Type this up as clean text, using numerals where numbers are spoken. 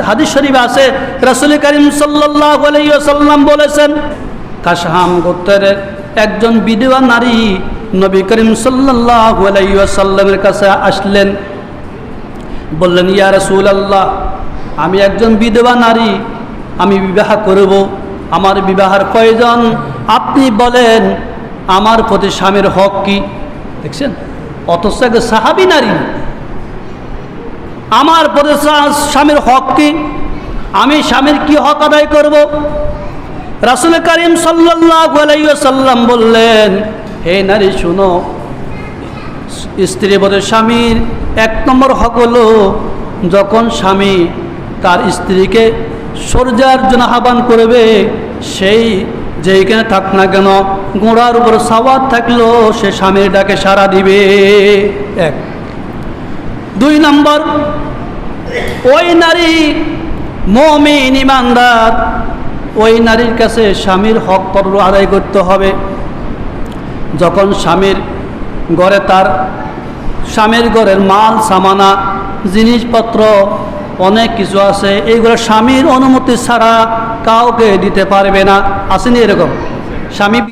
হাদিস শরীফে আছে রাসূল করিম সাল্লাল্লাহু আলাইহি ওয়াসাল্লাম বলেছেন, কাশহাম গোত্রের একজন বিধবা নারী নবী করিম সাল্লাল্লাহু আলাইহি ওয়াসাল্লামের কাছে আসলেন, বললেন, ইয়া রাসূলুল্লাহ, আমি একজন বিধবা নারী, আমি বিবাহ করব, আমার বিবাহের প্রয়োজন, আপনি বলেন আমার প্রতি স্বামীর হক কি। দেখছেন, অথচ এক সাহাবী নারী, আমার প্রতি স্বামীর হক কি, আমি স্বামীর কি হক আদায় করব। রাসূল করিম সাল্লাল্লাহু আলাইহি ওয়াসাল্লাম বললেন, হে নারী শুনো, স্ত্রী বলে স্বামীর এক নম্বর হক হলো যখন স্বামী তার স্ত্রীকে সরজার জন্য আহ্বান করবে, সেই যেইখানে থাক না কেন ঘোড়ার উপর সাওয়ার থাকলেও সে স্বামীর ডাকে সাড়া দিবে। এক। দুই নম্বর, ওই নারী মুমিন ঈমানদার, ওই নারীর কাছে স্বামীর হক পর্ব আদায় করতে হবে। যখন স্বামীর ঘরে তার স্বামীর ঘরের মাল সামানা জিনিসপত্র অনেক কিছু আছে, এইগুলো স্বামীর অনুমতি ছাড়া কাউকে দিতে পারবে না। আসেনি এরকম? স্বামী